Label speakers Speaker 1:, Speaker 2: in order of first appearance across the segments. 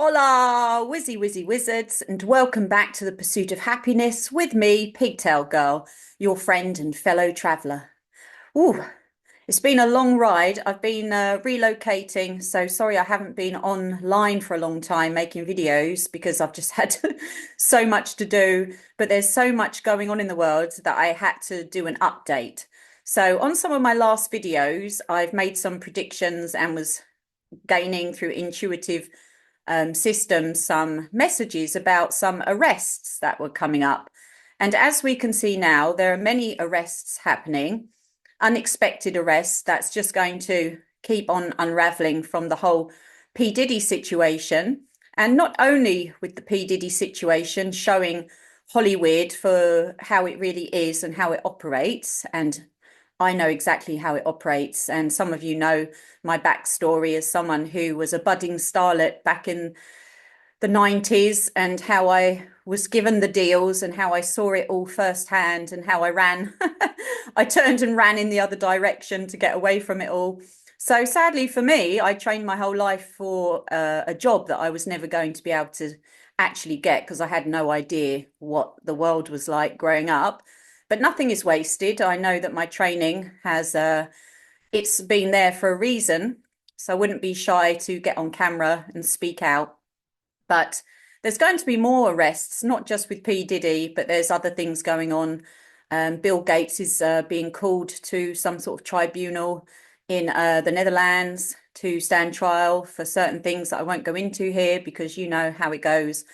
Speaker 1: Hola, Wizards, and welcome back to the pursuit of happiness with me, Pigtail Girl, your friend and fellow traveller. Ooh, it's been a long ride. I've been relocating, so sorry I haven't been online for a long time making videos because I've just had so much to do. But there's so much going on in the world that I had to do an update. So on some of my last videos, I've made some predictions and was gaining through intuitive systems some messages about some arrests that were coming up. And as we can see now, there are many arrests happening, unexpected arrests that's just going to keep on unraveling from the whole P. Diddy situation. And not only with the P. Diddy situation showing Hollywood for how it really is and how it operates, and I know exactly how it operates. And some of you know my backstory as someone who was a budding starlet back in the 90s and how I was given the deals and how I saw it all firsthand and how I ran. I turned and ran in the other direction to get away from it all. So sadly for me, I trained my whole life for a job that I was never going to be able to actually get because I had no idea what the world was like growing up. But nothing is wasted. I know that my training has it's been there for a reason. So I wouldn't be shy to get on camera and speak out. But there's going to be more arrests, not just with P. Diddy, but there's other things going on. Bill Gates is being called to some sort of tribunal in the Netherlands to stand trial for certain things that I won't go into here because you know how it goes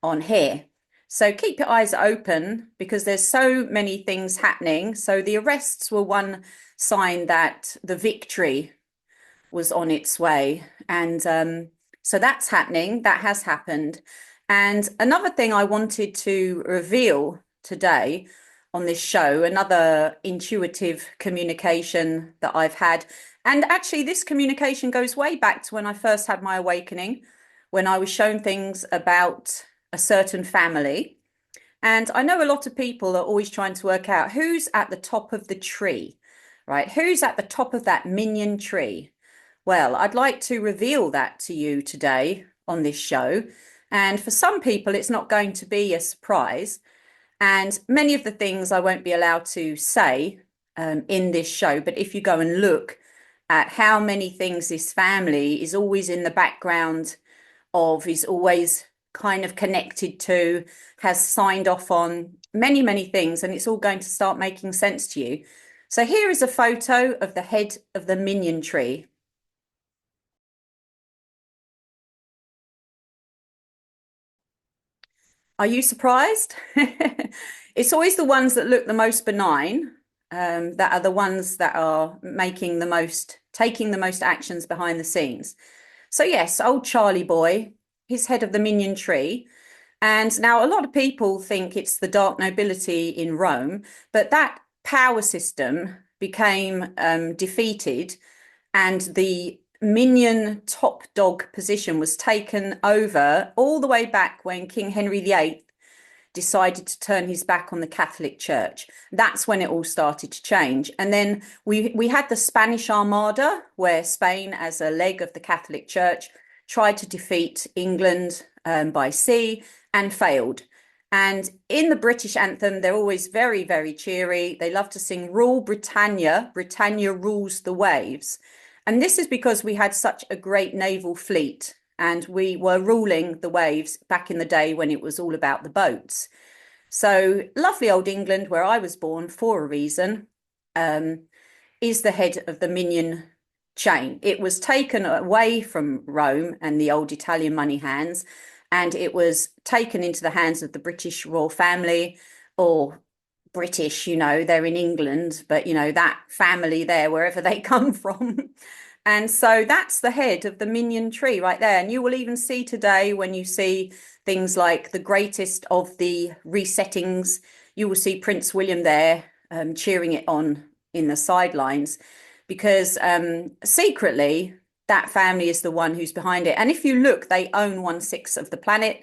Speaker 1: on here. So keep your eyes open because there's so many things happening. So the arrests were one sign that the victory was on its way. And so that's happening. That has happened. And another thing I wanted to reveal today on this show, another intuitive communication that I've had. And actually, this communication goes way back to when I first had my awakening, when I was shown things about a certain family. And I know a lot of people are always trying to work out who's at the top of the tree, right? Who's at the top of that minion tree? Well, I'd like to reveal that to you today on this show. And for some people, it's not going to be a surprise. And many of the things I won't be allowed to say in this show. But if you go and look at how many things this family is always in the background of, is always kind of connected to, has signed off on many, many things, and it's all going to start making sense to you. So here is a photo of the head of the minion tree. Are you surprised? It's always the ones that look the most benign, that are the ones that are making the most, taking the most actions behind the scenes. So yes, old Charlie boy, he's head of the minion tree. And now a lot of people think it's the dark nobility in Rome, but that power system became defeated and the minion top dog position was taken over all the way back when King Henry VIII decided to turn his back on the Catholic Church. That's when it all started to change. And then we had the Spanish Armada, where Spain, as a leg of the Catholic Church, tried to defeat England by sea and failed. And in the British anthem, they're always very, very cheery. They love to sing Rule Britannia, Britannia rules the waves. And this is because we had such a great naval fleet and we were ruling the waves back in the day when it was all about the boats. So lovely old England, where I was born for a reason, um, is the head of the minion chain. It was taken away from Rome and the old Italian money hands, and it was taken into the hands of the British royal family, or British, you know, they're in England, but you know, that family there, wherever they come from. And so that's the head of the minion tree right there. And you will even see today when you see things like the greatest of the resettings, you will see Prince William there cheering it on in the sidelines because secretly that family is the one who's behind it. And if you look, they own 1/6 of the planet.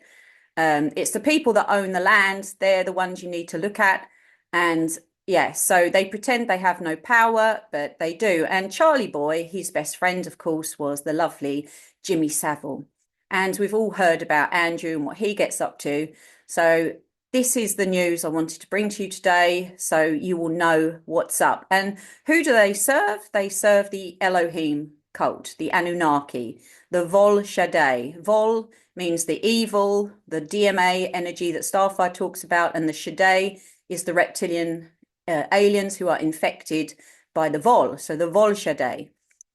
Speaker 1: It's the people that own the land. They're the ones you need to look at. And yeah, so they pretend they have no power, but they do. And Charlie Boy, his best friend, of course, was the lovely Jimmy Savile. And we've all heard about Andrew and what he gets up to. So this is the news I wanted to bring to you today, so you will know what's up. And who do they serve? They serve the Elohim cult, the Anunnaki, the Vol Shaddai. Vol means the evil, the DMA energy that Starfire talks about, and the Shaddai is the reptilian aliens who are infected by the Vol, so the Vol Shaddai.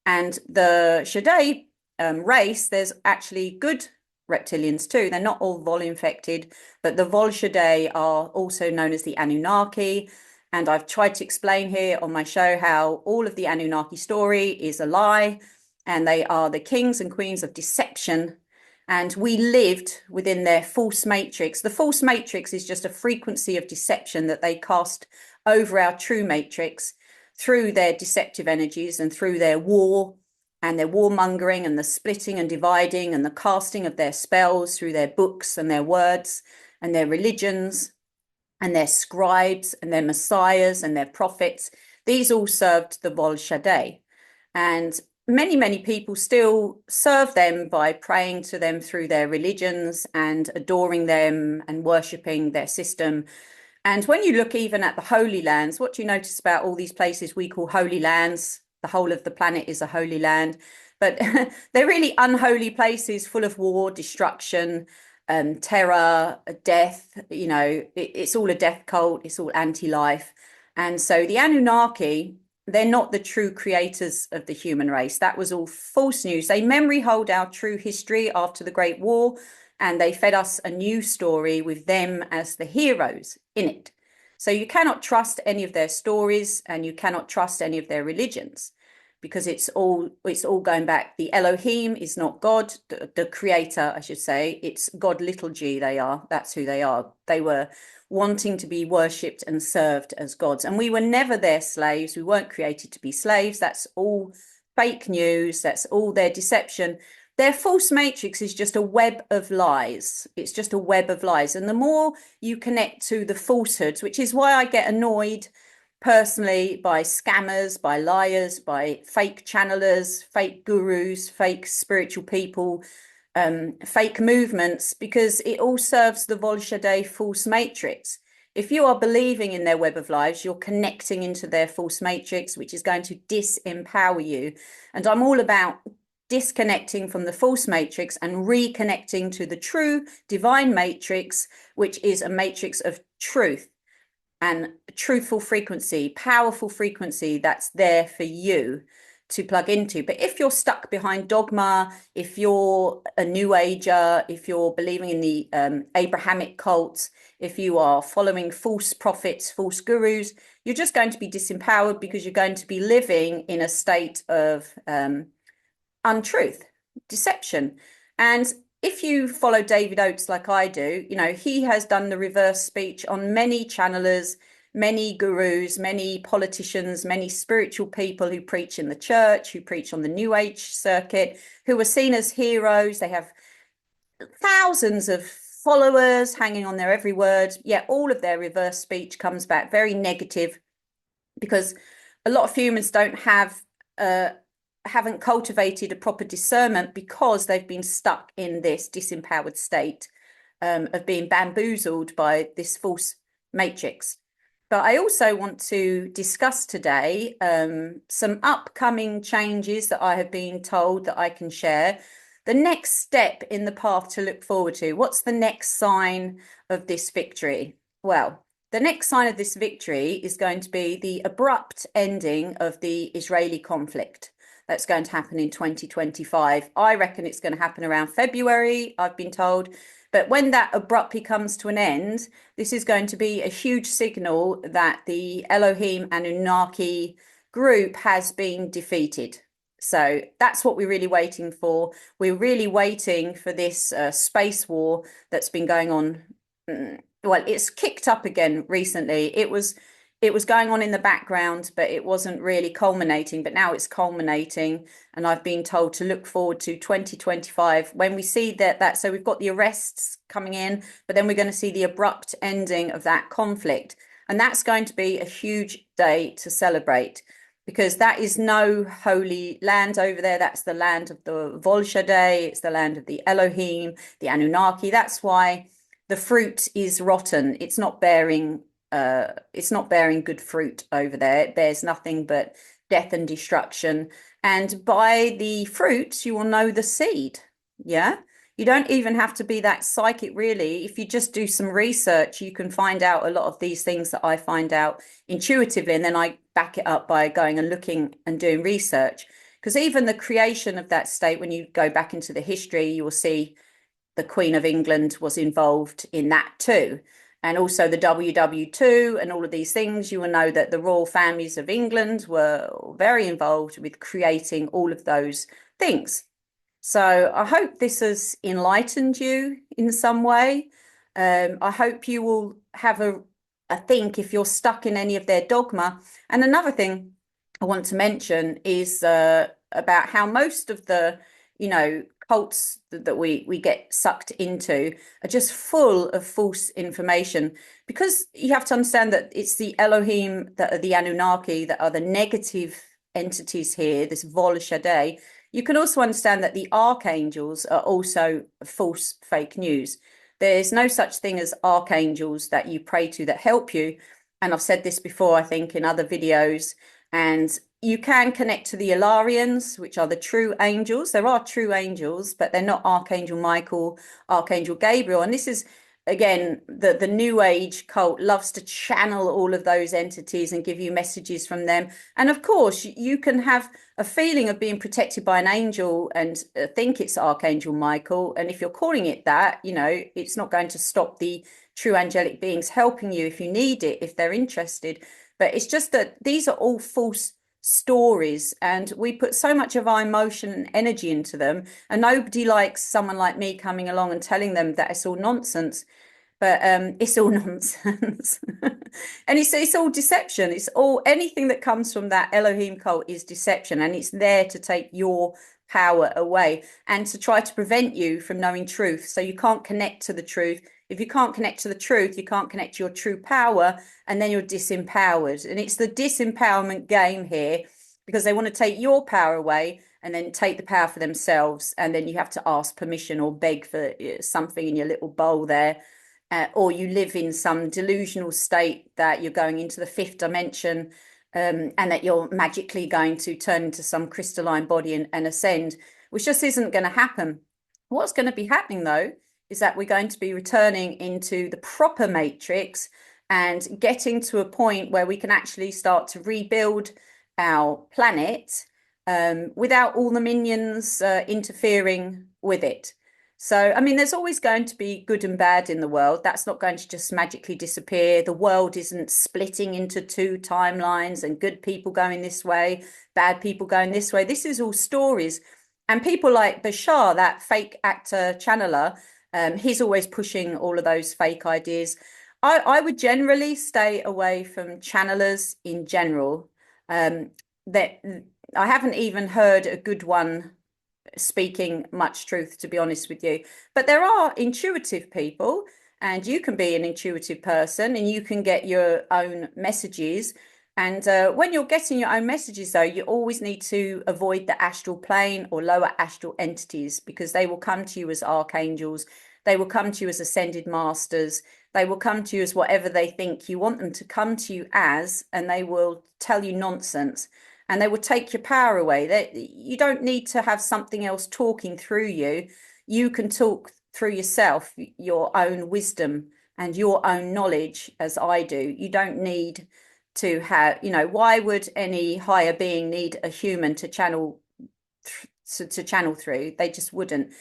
Speaker 1: And the Shaddai race, there's actually good reptilians too. They're not all Vol infected, but the Vol Shaddai are also known as the Anunnaki. And I've tried to explain here on my show how all of the Anunnaki story is a lie, and they are the kings and queens of deception. And we lived within their false matrix. The false matrix is just a frequency of deception that they cast over our true matrix through their deceptive energies and through their war and their warmongering and the splitting and dividing and the casting of their spells through their books and their words and their religions and their scribes and their messiahs and their prophets. These all served the Vol Shaddai. And many people still serve them by praying to them through their religions and adoring them and worshipping their system. And when you look even at the Holy Lands, what do you notice about all these places we call Holy Lands? The whole of the planet is a holy land, but they're really unholy places full of war, destruction, terror, death. You know, it's all a death cult. It's all anti-life. And so the Anunnaki, they're not the true creators of the human race. That was all false news. They memory hold our true history after the Great War, and they fed us a new story with them as the heroes in it. So you cannot trust any of their stories, and you cannot trust any of their religions, because it's all going back. The Elohim is not God, the creator, I should say. It's God, little g, they are. That's who they are. They were wanting to be worshipped and served as gods. And we were never their slaves. We weren't created to be slaves. That's all fake news. That's all their deception. Their false matrix is just a web of lies. It's just a web of lies. And the more you connect to the falsehoods, which is why I get annoyed personally by scammers, by liars, by fake channelers, fake gurus, fake spiritual people, fake movements, because it all serves the Vol Shaddai false matrix. If you are believing in their web of lies, you're connecting into their false matrix, which is going to disempower you. And I'm all about disconnecting from the false matrix and reconnecting to the true divine matrix, which is a matrix of truth and truthful frequency, powerful frequency that's there for you to plug into. But if you're stuck behind dogma, if you're a new ager, if you're believing in the Abrahamic cults, if you are following false prophets, false gurus, you're just going to be disempowered, because you're going to be living in a state of untruth, deception. And if you follow David Oates like I do, you know, he has done the reverse speech on many channelers, many gurus, many politicians, many spiritual people who preach in the church, who preach on the New Age circuit, who are seen as heroes. They have thousands of followers hanging on their every word. Yet all of their reverse speech comes back very negative, because a lot of humans haven't cultivated a proper discernment, because they've been stuck in this disempowered state of being bamboozled by this false matrix. But I also want to discuss today some upcoming changes that I have been told that I can share. The next step in the path to look forward to. What's the next sign of this victory? Well, the next sign of this victory is going to be the abrupt ending of the Israeli conflict. That's going to happen in 2025. I reckon it's going to happen around February, I've been told. But when that abruptly comes to an end, this is going to be a huge signal that the Elohim Anunnaki group has been defeated. So that's what we're really waiting for. We're really waiting for this space war that's been going on. Well, it's kicked up again recently. It was going on in the background, but it wasn't really culminating. But now it's culminating, and I've been told to look forward to 2025 when we see that. So we've got the arrests coming in, but then we're going to see the abrupt ending of that conflict, and that's going to be a huge day to celebrate. because that is no holy land over there. That's the land of the Volshadei. It's the land of the Elohim, the Anunnaki. That's why the fruit is rotten. It's not bearing good fruit over there. It bears nothing but death and destruction. And by the fruits, you will know the seed. Yeah. You don't even have to be that psychic, really. If you just do some research, you can find out a lot of these things that I find out intuitively, and then I back it up by going and looking and doing research. Because even the creation of that state, when you go back into the history, you will see the Queen of England was involved in that too. And also the WW2 and all of these things, you will know that the royal families of England were very involved with creating all of those things. So I hope this has enlightened you in some way. I hope you will have a think if you're stuck in any of their dogma. And another thing I want to mention is about how most of the, cults that we get sucked into are just full of false information, because you have to understand that it's the Elohim that are the Anunnaki that are the negative entities here, this Vol Shaddai. You can also understand that the archangels are also false, fake news. There's no such thing as archangels that you pray to that help you. And I've said this before, I think, in other videos. And you can connect to the Ilarians, which are the true angels. There are true angels, but they're not Archangel Michael, Archangel Gabriel. And this is, again, the New Age cult loves to channel all of those entities and give you messages from them. And of course, you can have a feeling of being protected by an angel and think it's Archangel Michael. And if you're calling it that, it's not going to stop the true angelic beings helping you if you need it, if they're interested. But it's just that these are all false stories, and we put so much of our emotion and energy into them, and nobody likes someone like me coming along and telling them that it's all nonsense. But it's all nonsense. And it's all deception. It's all, anything that comes from that Elohim cult is deception, and it's there to take your power away and to try to prevent you from knowing truth. So you can't connect to the truth. If you can't connect to the truth, you can't connect to your true power, and then you're disempowered. And it's the disempowerment game here, because they want to take your power away and then take the power for themselves. And then you have to ask permission or beg for something in your little bowl there. Or you live in some delusional state that you're going into the fifth dimension, and that you're magically going to turn into some crystalline body and ascend, which just isn't going to happen. What's going to be happening, though, is that we're going to be returning into the proper matrix and getting to a point where we can actually start to rebuild our planet, without all the minions interfering with it. So, I mean, there's always going to be good and bad in the world. That's not going to just magically disappear. The world isn't splitting into two timelines and good people going this way, bad people going this way. This is all stories. And people like Bashar, that fake actor channeler, he's always pushing all of those fake ideas. I would generally stay away from channelers in general. That I haven't even heard a good one speaking much truth, to be honest with you. But there are intuitive people, and you can be an intuitive person and you can get your own messages. And when you're getting your own messages, though, you always need to avoid the astral plane or lower astral entities, because they will come to you as archangels. They will come to you as ascended masters. They will come to you as whatever they think you want them to come to you as, and they will tell you nonsense. And they will take your power away. You don't need to have something else talking through you. You can talk through yourself, your own wisdom and your own knowledge, as I do. You don't need to have, why would any higher being need a human to channel through? They just wouldn't.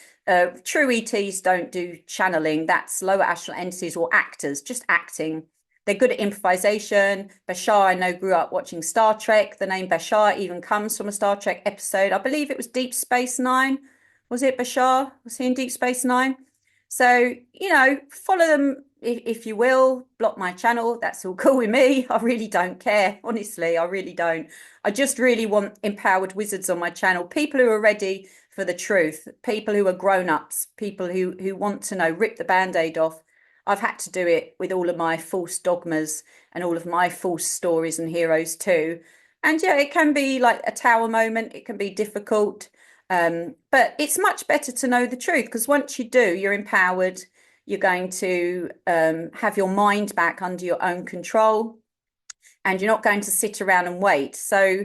Speaker 1: True ETs don't do channeling. That's lower astral entities or actors, just acting. They're good at improvisation. Bashar, I know, grew up watching Star Trek. The name Bashar even comes from a Star Trek episode. I believe it was Deep Space Nine. Was it Bashar? Was he in Deep Space Nine? So, follow them if you will. Block my channel. That's all cool with me. I really don't care. Honestly, I really don't. I just really want empowered wizards on my channel. People who are ready for the truth. People who are grown-ups. People who want to know, rip the Band-Aid off. I've had to do it with all of my false dogmas and all of my false stories and heroes too. And yeah, it can be like a tower moment, it can be difficult. But it's much better to know the truth because once you do, you're empowered. You're going to have your mind back under your own control and you're not going to sit around and wait. So,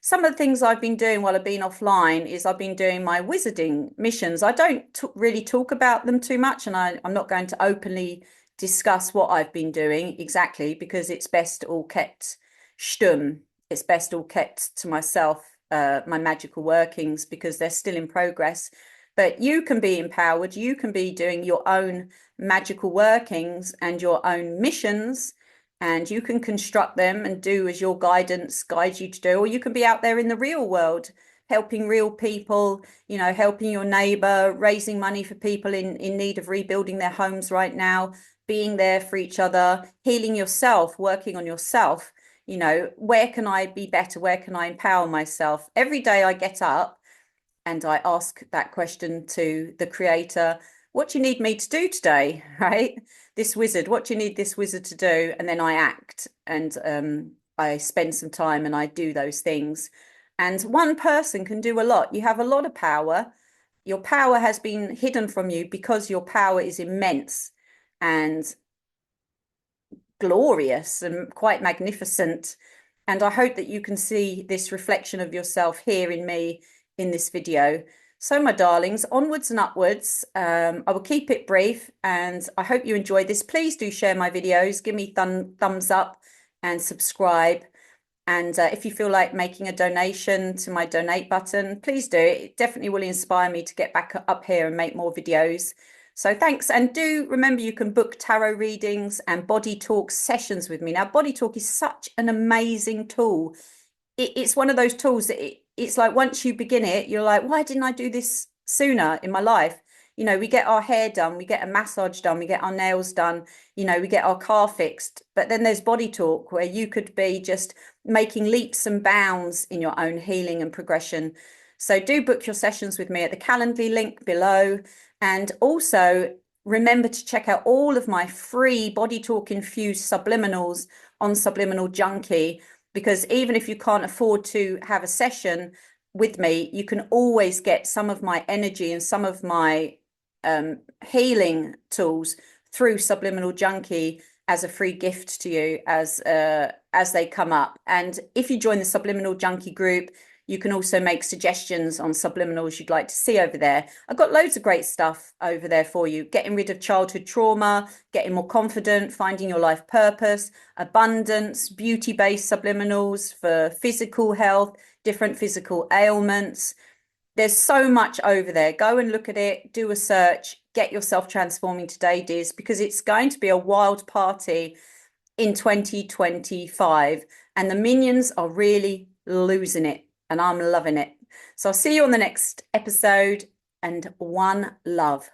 Speaker 1: some of the things I've been doing while I've been offline is I've been doing my wizarding missions. I don't really talk about them too much, and I'm not going to openly discuss what I've been doing exactly because it's best all kept stumm. It's best all kept to myself, my magical workings, because they're still in progress. But you can be empowered, you can be doing your own magical workings and your own missions and you can construct them and do as your guidance guides you to do, or you can be out there in the real world helping real people, helping your neighbor, raising money for people in need of rebuilding their homes right now, being there for each other, healing yourself, working on yourself. Where can I be better? Where can I empower myself? Every day I get up and I ask that question to the creator, what do you need me to do today? Right? This wizard, what do you need this wizard to do? And then I act and I spend some time and I do those things. And one person can do a lot. You have a lot of power. Your power has been hidden from you because your power is immense and glorious and quite magnificent. And I hope that you can see this reflection of yourself here in me in this video. So, my darlings, onwards and upwards. I will keep it brief and I hope you enjoy this. Please do share my videos, give me thumbs up and subscribe. And if you feel like making a donation to my donate button, please do. It definitely will inspire me to get back up here and make more videos. So thanks. And do remember you can book tarot readings and BodyTalk sessions with me. Now, BodyTalk is such an amazing tool. It's one of those tools that it's like once you begin it, you're like, why didn't I do this sooner in my life? We get our hair done, we get a massage done, we get our nails done, we get our car fixed. But then there's BodyTalk where you could be just making leaps and bounds in your own healing and progression. So do book your sessions with me at the Calendly link below. And also remember to check out all of my free BodyTalk infused subliminals on Subliminal Junkie, because even if you can't afford to have a session with me, you can always get some of my energy and some of my healing tools through Subliminal Junkie as a free gift to you as they come up. And if you join the Subliminal Junkie group, you can also make suggestions on subliminals you'd like to see over there. I've got loads of great stuff over there for you. Getting rid of childhood trauma, getting more confident, finding your life purpose, abundance, beauty-based subliminals for physical health, different physical ailments. There's so much over there. Go and look at it, do a search, get yourself transforming today, Diz, because it's going to be a wild party in 2025. And the minions are really losing it. And I'm loving it. So I'll see you on the next episode and one love.